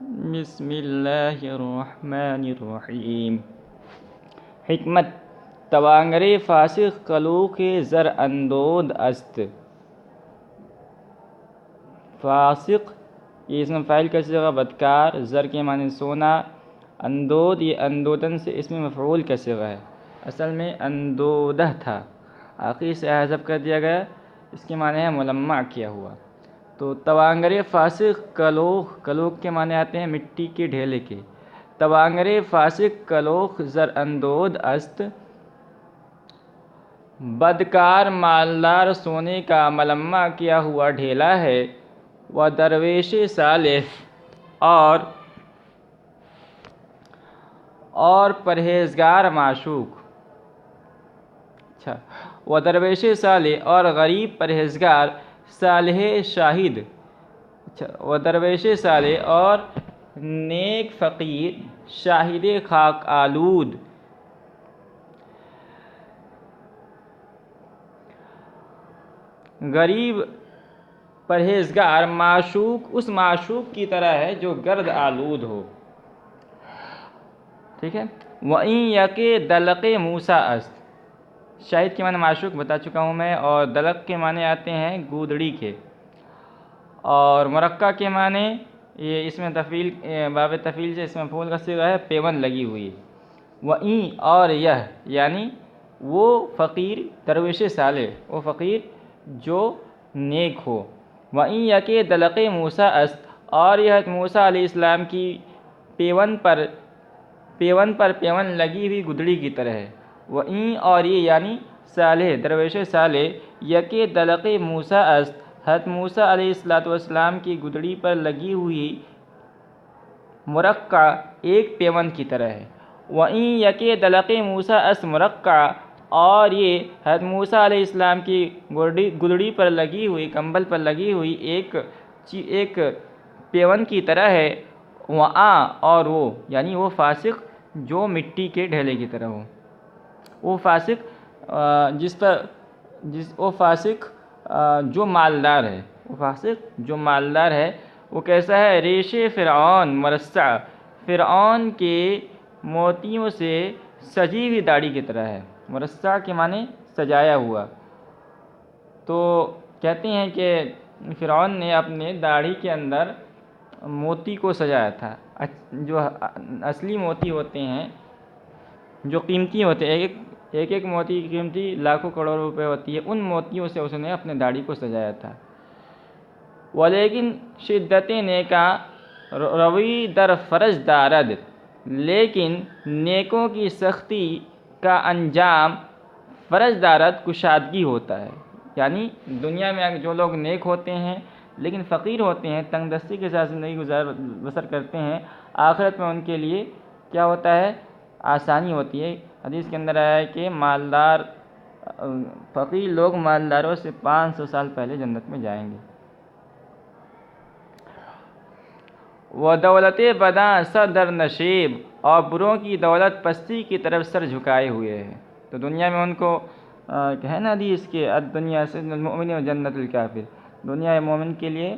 بسم اللہ الرحمن الرحیم۔ حکمت توانگر فاسق کلوخ زر اندود است۔ فاسق یہ اسم فاعل کا صیغہ بدکار، زر کے معنی سونا، اندود یہ اندودن سے اسم مفعول کا صیغہ ہے، اصل میں اندودہ تھا، آخر سے حذف کر دیا گیا، اس کے معنی ہے ملمع کیا ہوا۔ تو توانگر فاسق کلوخ، کلوخ کے معنی آتے ہیں مٹی کے ڈھیلے کے۔ توانگر فاسق کلوخ زر اندود است، بدکار مالدار سونے کا ملمع کیا ہوا ڈھیلا ہے۔ و درویش صالح اور پرہیزگار معشوق، اچھا، و درویش صالح اور غریب پرہیزگار، صالح شاہد، اچھا، و درویش صالح اور نیک فقیر، شاہد خاک آلود۔ غریب پرہیزگار معشوق اس معشوق کی طرح ہے جو گرد آلود ہو، ٹھیک ہے۔ وَإِن يَكِ دَلَقِ مُوسَىٰ است، شاہد کے معنی معشوق بتا چکا ہوں میں، اور دلق کے معنی آتے ہیں گودڑی کے، اور مرقع کے معنی یہ اس میں تفعیل، باب تفعیل سے اس میں مفعول کا صیغہ ہے، پیون لگی ہوئی۔ وَإِن اور یہ یعنی وہ فقیر درویش صالح، وہ فقیر جو نیک ہو۔ وَإِن يَكِ دَلَقِ مُوسَىٰ است اور یہ موسیٰ علیہ السلام کی پیون پر پیون لگی ہوئی گدڑی کی طرح ہے۔ وَإِن اور یہ یعنی صالح درویش صالح، یکِ دلق موسیٰ است حضرت موسیٰ علیہ السلام کی گدڑی پر لگی ہوئی مرقع ایک پیون کی طرح ہے۔ وَإِن یکِ دلق موسیٰ است مرقع اور یہ حضرت موسیٰ علیہ السلام کی گدڑی پر لگی ہوئی، کمبل پر لگی ہوئی ایک پیون کی طرح ہے۔ وَآ اور وہ یعنی وہ فاسق جو مٹی کے ڈھیلے کی طرح ہو، وہ فاسق وہ فاسق جو مالدار ہے، وہ فاسق جو مالدار ہے، وہ کیسا ہے؟ ریش فرعون مرصع، فرعون کے موتیوں سے سجی ہوئی داڑھی کی طرح ہے۔ مرصع کے معنی سجایا ہوا۔ تو کہتے ہیں کہ فرعون نے اپنے داڑھی کے اندر موتی کو سجایا تھا، جو اصلی موتی ہوتے ہیں، جو قیمتی ہوتے ہیں، ایک موتی کی قیمتی لاکھوں کروڑ روپے ہوتی ہے، ان موتیوں سے اس نے اپنے داڑھی کو سجایا تھا۔ ولیکن شدت نیکا روی در فرج دارد، لیکن نیکوں کی سختی کا انجام فرج دارد کشادگی ہوتا ہے۔ یعنی دنیا میں جو لوگ نیک ہوتے ہیں لیکن فقیر ہوتے ہیں، تنگ دستی کے ساتھ زندگی بسر کرتے ہیں، آخرت میں ان کے لیے کیا ہوتا ہے؟ آسانی ہوتی ہے۔ حدیث کے اندر آیا ہے کہ فقیر لوگ مالداروں سے 500 سال پہلے جنت میں جائیں گے۔ وہ دولت بداں سر در نشیب اور بروں کی دولت پستی کی طرف سر جھکائے ہوئے ہے۔ تو دنیا میں ان کو ہے نا حدیث کے الدنیا سے المؤمن و جنت الکافر، دنیا مومن کے لیے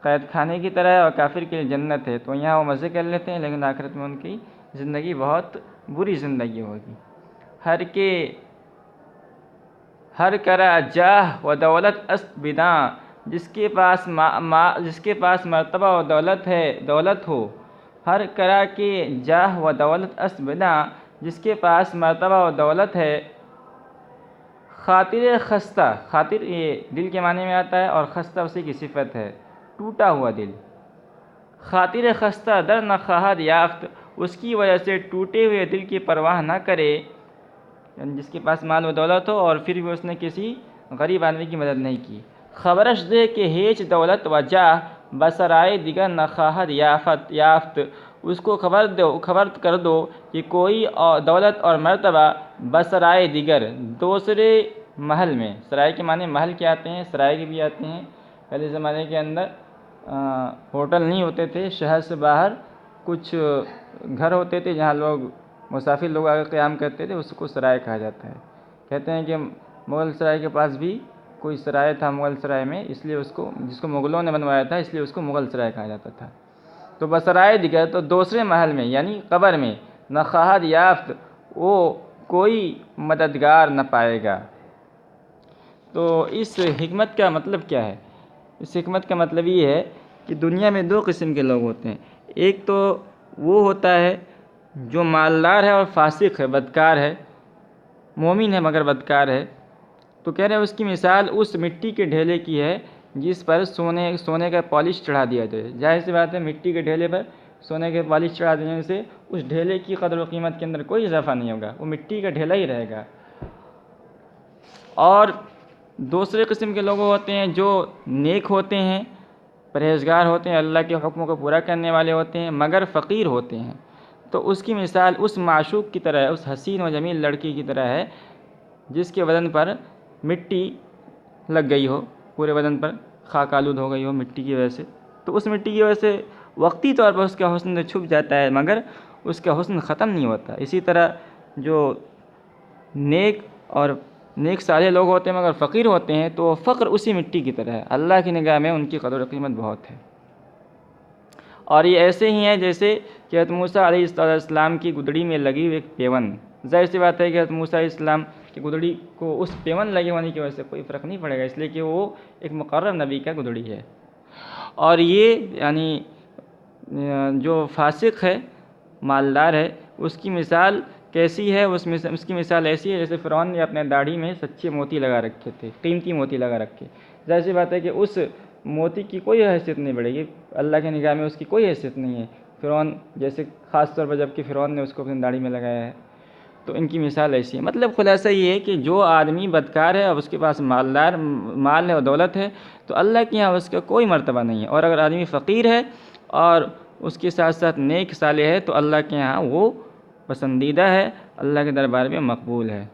قید خانے کی طرح ہے اور کافر کے لیے جنت ہے۔ تو یہاں وہ مزے کر لیتے ہیں لیکن آخرت میں ان کی زندگی بہت بری زندگی ہوگی۔ ہر کرا جاہ و دولت است بداں، جس کے پاس مرتبہ و دولت ہو۔ ہر کرا کے جاہ و دولت است بداں، جس کے پاس مرتبہ و دولت ہے۔ خاطر خستہ، خاطر یہ دل کے معنی میں آتا ہے اور خستہ اسی کی صفت ہے، ٹوٹا ہوا دل۔ خاطر خستہ در نخواہد یافت، اس کی وجہ سے ٹوٹے ہوئے دل کی پرواہ نہ کرے، یعنی جس کے پاس مال و دولت ہو اور پھر بھی اس نے کسی غریب آدمی کی مدد نہیں کی۔ خبرش دے کہ ہیچ دولت و جاہ بسرائے دیگر نخواہد یافت، اس کو خبر کر دو کہ کوئی دولت اور مرتبہ بسرائے دیگر دوسرے محل میں، سرائے کے معنی محل کے آتے ہیں، سرائے کے بھی آتے ہیں۔ پہلے زمانے کے اندر ہوٹل نہیں ہوتے تھے، شہر سے باہر کچھ گھر ہوتے تھے جہاں مسافر لوگ آ کے قیام کرتے تھے، اس کو سرائے کہا جاتا ہے۔ کہتے ہیں کہ مغل سرائے کے پاس بھی کوئی سرائے تھا مغل سرائے میں، اس لیے جس کو مغلوں نے بنوایا تھا اس لیے اس کو مغل سرائے کہا جاتا تھا۔ تو بسرائے دیگر تو دوسرے محل میں یعنی قبر میں نہ خواہد یافت وہ کوئی مددگار نہ پائے گا۔ تو اس حکمت کا مطلب کیا ہے؟ اس حکمت کا مطلب یہ ہے کہ دنیا میں دو قسم کے لوگ ہوتے ہیں، ایک تو وہ ہوتا ہے جو مالدار ہے اور فاسق ہے، بدکار ہے، مومن ہے مگر بدکار ہے، تو کہہ رہے ہیں اس کی مثال اس مٹی کے ڈھیلے کی ہے جس پر سونے کا پالش چڑھا دیا جائے۔ ظاہر سی بات ہے مٹی کے ڈھیلے پر سونے کے پالش چڑھا دینے سے اس ڈھیلے کی قدر و قیمت کے اندر کوئی اضافہ نہیں ہوگا، وہ مٹی کا ڈھیلا ہی رہے گا۔ اور دوسرے قسم کے لوگ ہوتے ہیں جو نیک ہوتے ہیں، پرہیزگار ہوتے ہیں، اللہ کے حکموں کو پورا کرنے والے ہوتے ہیں مگر فقیر ہوتے ہیں، تو اس کی مثال اس معشوق کی طرح ہے، اس حسین و جمیل لڑکی کی طرح ہے جس کے بدن پر مٹی لگ گئی ہو، پورے بدن پر خاک آلود ہو گئی ہو مٹی کی وجہ سے، تو اس مٹی کی وجہ سے وقتی طور پر اس کا حسن چھپ جاتا ہے مگر اس کا حسن ختم نہیں ہوتا۔ اسی طرح جو نیک صالح لوگ ہوتے ہیں مگر فقیر ہوتے ہیں تو وہ فقر اسی مٹی کی طرح ہے، اللہ کی نگاہ میں ان کی قدر و قیمت بہت ہے۔ اور یہ ایسے ہی ہیں جیسے کہ حضرت موسیٰ علیہ السلام کی گدڑی میں لگی ہوئی ایک پیون۔ ظاہر سی بات ہے کہ حضرت موسیٰ علیہ السلام کی گدڑی کو اس پیون لگے ہونے کی وجہ سے کوئی فرق نہیں پڑے گا، اس لیے کہ وہ ایک مقرر نبی کا گدڑی ہے۔ اور یہ یعنی جو فاسق ہے، مالدار ہے، اس کی مثال کیسی ہے؟ اس کی مثال ایسی ہے جیسے فرعون نے اپنے داڑھی میں سچے موتی لگا رکھے تھے، قیمتی موتی لگا رکھے۔ ظاہر سی بات ہے کہ اس موتی کی کوئی حیثیت نہیں بڑھے گی، اللہ کی نگاہ میں اس کی کوئی حیثیت نہیں ہے، فرعون جیسے، خاص طور پر جب کہ فرعون نے اس کو اپنی داڑھی میں لگایا ہے، تو ان کی مثال ایسی ہے۔ مطلب خلاصہ یہ ہے کہ جو آدمی بدکار ہے اور اس کے پاس مال ہے اور دولت ہے تو اللہ کے یہاں اس کا کوئی مرتبہ نہیں ہے، اور اگر آدمی فقیر ہے اور اس کے ساتھ ساتھ نیک صالح ہے تو اللہ کے یہاں وہ پسندیدہ ہے، اللہ کے دربار میں مقبول ہے۔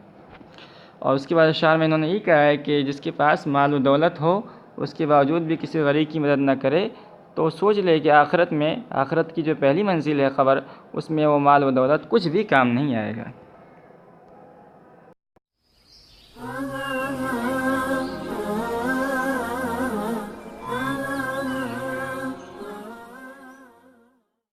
اور اس کے بعد اشعار میں انہوں نے یہ کہا ہے کہ جس کے پاس مال و دولت ہو اس کے باوجود بھی کسی غریب کی مدد نہ کرے تو سوچ لے کہ آخرت کی جو پہلی منزل ہے قبر، اس میں وہ مال و دولت کچھ بھی کام نہیں آئے گا۔